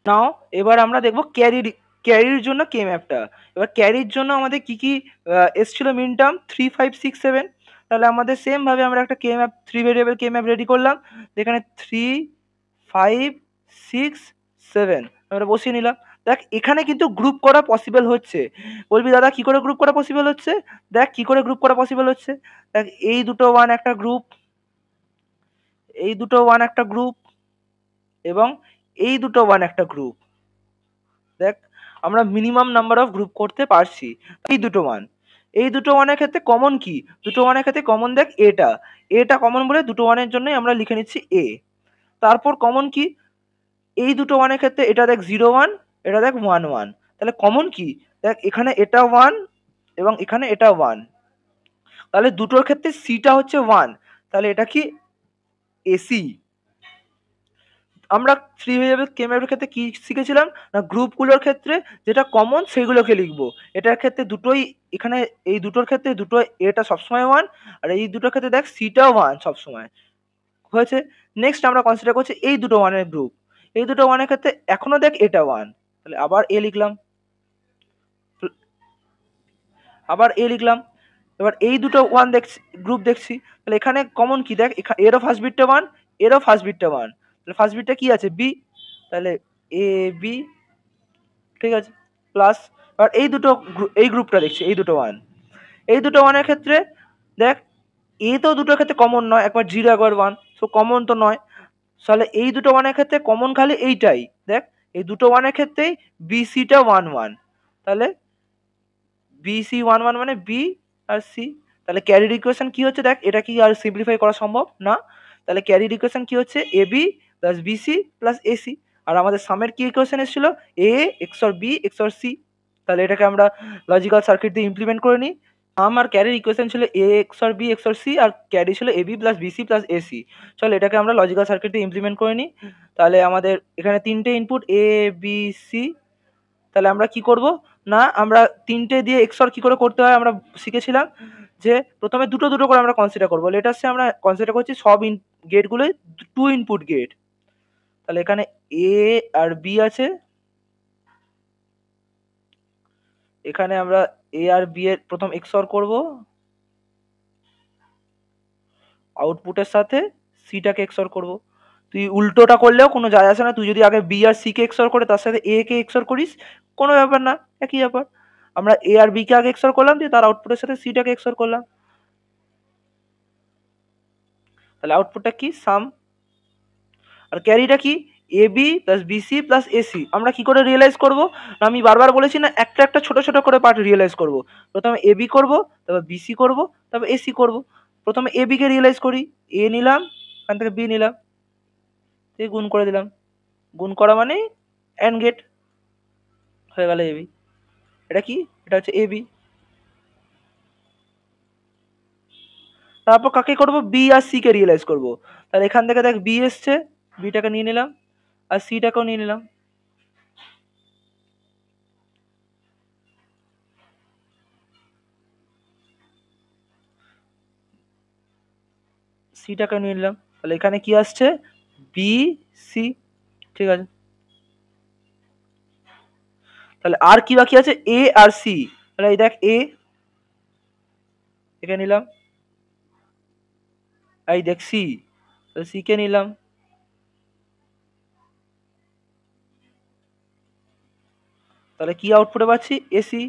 নাও এবার আমরা দেখব ক্যারির জন্য কে ম্যাপটা। এবার ক্যারির জন্য আমাদের কি কি এসছিল মিন টার্ম 3 5 6 7। তাহলে আমাদের সেম ভাবে আমরা একটা কে ম্যাপ 3 ভেরিয়েবল কে ম্যাপ রেডি করলাম, যেখানে 3 5 6 7 আমরা বসিয়ে নিলাম। দেখ এখানে কিন্তু গ্রুপ করা পসিবল হচ্ছে। বলবি দাদা কি করে গ্রুপ করা পসিবল হচ্ছে? দেখ কি করে গ্রুপ করা পসিবল হচ্ছে। দেখ এই দুটো ওয়ান একটা গ্রুপ, এই দুটো ওয়ান একটা গ্রুপ, এবং এই দুটো ওয়ান একটা গ্রুপ। দেখ আমরা মিনিমাম নাম্বার অফ গ্রুপ করতে পারছি। এই দুটো ওয়ান, এই দুটো ওয়ানের ক্ষেত্রে কমন কি? দুটো ওয়ানের ক্ষেত্রে কমন দেখ এটা, এটা কমন বলে দুটো ওয়ানের জন্যই আমরা লিখে নিচ্ছি এ। তারপর কমন কি? এই দুটো ওয়ানের ক্ষেত্রে এটা দেখ 0 1, এটা দেখ 1 1। তাহলে কমন কি? দেখ এখানে এটা 1 এবং এখানে এটা 1। তাহলে দুটোর ক্ষেত্রে সিটা হচ্ছে 1। তাহলে এটা কি এসি। আমরা থ্রি ভেরিয়েবল কে ম্যাপের ক্ষেত্রে কি শিখেছিলাম না, গ্রুপগুলোর ক্ষেত্রে যেটা কমন সেইগুলোকে লিখবো। এটার ক্ষেত্রে দুটোই, এখানে এই দুটোর ক্ষেত্রে দুটো এটা সবসময় 1, আর এই দুটোর ক্ষেত্রে দেখ সিটাও 1 সবসময় হয়েছে। নেক্সট আমরা কনসিডার করছি এই দুটো ওয়ানের গ্রুপ। এই দুটো ওয়ানের ক্ষেত্রে এখনো দেখ এটা 1, তাহলে আবার এ লিখলাম, আবার এ লিখলাম। এবার এই দুটো ওয়ান দেখছি, গ্রুপ দেখছি, তাহলে এখানে কমন কি দেখ, এরও ফার্স্ট বিটটা 1, এরও ফার্স্ট বিটটা 1, তাহলে ফার্স্ট বিটটা কি আছে বি, তাহলে এ বি, ঠিক আছে প্লাস। আর এই দুটো এই গ্রুপটা দেখছি এই দুটো ওয়ান, এই দুটো ওয়ানের ক্ষেত্রে দেখ এ তো দুটোর ক্ষেত্রে কমন নয়, একবার 0 একবার 1, সো কমন তো নয়। তাহলে এই দুটো ওয়ানের ক্ষেত্রে কমন খালি এইটাই। দেখ এই দুটো ওয়ানের ক্ষেত্রেই বিসিটা 1 1, তাহলে বিসি 1 1 মানে বি আর সি। তাহলে ক্যারির ইকুয়েশন কি হচ্ছে দেখ, এটা কি আর সিম্পলিফাই করা সম্ভব না। তাহলে ক্যারির ইকুয়েশন কি হচ্ছে A B plus BC plus AC. আর আমাদের সামের কি ইকুয়েশন এসেছিল A XOR B XOR C. তাহলে এটাকে আমরা লজিক্যাল সার্কিট দিয়ে ইমপ্লিমেন্ট করে নিই। আমার ক্যারির ইকুয়েশন ছিল A XOR B XOR C, আর ক্যারি ছিল A B plus BC plus AC. চলো এটাকে আমরা লজিক্যাল সার্কিট দিয়ে ইমপ্লিমেন্ট করে নিই। তাহলে আমাদের এখানে তিনটে ইনপুট এ বি সি। তাহলে আমরা কি করব না, আমরা তিনটে দিয়ে এক্সর কি করে করতে হয় আমরা শিখেছিলাম, যে প্রথমে দুটো দুটো করে আমরা কনসিডার করবো। লেটার সে আমরা কনসিডার করছি সব গেটগুলো 2 ইনপুট গেট। তাহলে এখানে এ আর বি আছে, এখানে আমরা এ আর বি এর প্রথম এক্সর করব আউটপুটের সাথে, সিটাকে এক্সর করব। তুই উল্টোটা করলেও কোনো যায় আসে না, তুই যদি আগে বি আর সি কে এক্সর করে তার সাথে এ কে এক্সর করিস কোনো ব্যাপার না, একই ব্যাপার। আমরা এ আর বি কে আগে এক্সর করলাম, দিয়ে তার আউটপুটের সাথে সিটাকে এক্সর করলাম, তাহলে আউটপুটটা কি সাম। আর ক্যারিটা কি A B plus BC plus AC. আমরা কি করে রিয়েলাইজ করব, আমি বারবার বলেছি না একটা একটা ছোট ছোট করে পার্ট রিয়েলাইজ করব। প্রথমে এ বি করবো, তারপর বিসি করব, তারপর এসি করব। প্রথমে এ বি কে রিয়েলাইজ করি, এ নিলাম, এখান থেকে বি নিলাম, দিয়ে গুণ করে দিলাম। গুণ করা মানে অ্যান্ড গেট হয়ে গেল এবি। এটা কি, এটা হচ্ছে এবি। তারপর কাকে করব, বি আর সি কে রিয়েলাইজ করব। তাহলে এখান থেকে দেখ বি এসছে, বিটাকে নিয়ে নিলাম, আর সিটাকেও নিয়ে নিলাম। সিটাকে নিয়ে নিলাম, তাহলে এখানে কি আসছে বি সি, ঠিক আছে। তাহলে আর কি বাকি আছে এ আর সি। তাহলে এই দেখ এ একে নিলাম, এই দেখ সি, সি কে নিলাম, তাহলে কি আউটপুটে পাচ্ছি এসি।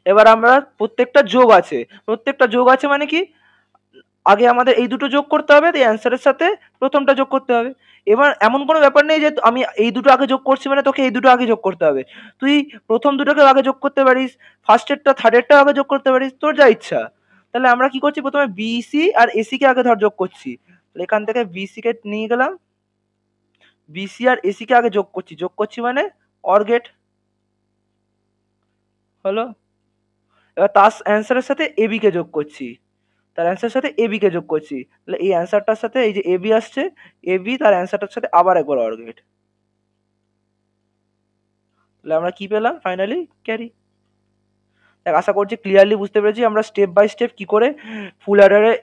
এবার আমরা প্রত্যেকটা যোগ আছে, প্রত্যেকটা যোগ আছে মানে কি আগে আমাদের এই দুটো যোগ করতে হবে, এই অ্যান্সারের সাথে প্রথমটা যোগ করতে হবে। এবার এমন কোনো ব্যাপার নেই যে আমি এই দুটো আগে যোগ করছি মানে তোকে এই দুটো আগে যোগ করতে হবে। তুই প্রথম দুটোকে আগে যোগ করতে পারিস, ফার্স্টেরটা থার্ডেরটা আগে যোগ করতে পারিস, তোর যা ইচ্ছা। তাহলে আমরা কি করছি, প্রথমে বিসি আর এসি কে আগে ধর যোগ করছি। তাহলে এখান থেকে বিসি কে নিয়ে গেলাম, বিসি আর এসি কে আগে যোগ করছি, যোগ করছি মানে অর গেট হলো। এবার তার অ্যান্সারের সাথে এবি কে যোগ করছি, তার অ্যান্সারের সাথে এবি কে যোগ করছি। তাহলে এই অ্যান্সারটার সাথে এই যে এবি আসছে, এবি তার অ্যান্সারটার সাথে আবার একবার অর গেট। তাহলে আমরা কি পেলাম ফাইনালি ক্যারি। দেখ আশা করছি ক্লিয়ারলি বুঝতে পেরেছি আমরা স্টেপ বাই স্টেপ কি করে ফুল অ্যাডারে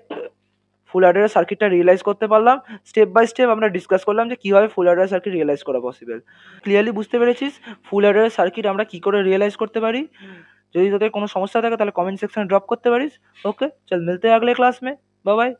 ফুল অ্যাডারের সার্কিটটা রিয়েলাইজ করতে পারলাম। স্টেপ বাই স্টেপ আমরা ডিসকাস করলাম যে কীভাবে ফুল অ্যাডারের সার্কিট রিয়েলাইজ করা পসিবল। ক্লিয়ারলি বুঝতে পেরেছিস ফুল অ্যাডারের সার্কিট আমরা কী করে রিয়েলাইজ করতে পারি? যদি তোদের কোনো সমস্যা থাকে তাহলে কমেন্ট সেকশনে ড্রপ করতে পারিস। ওকে, চল মিলতে हैं अगले क्लास में। Bye bye.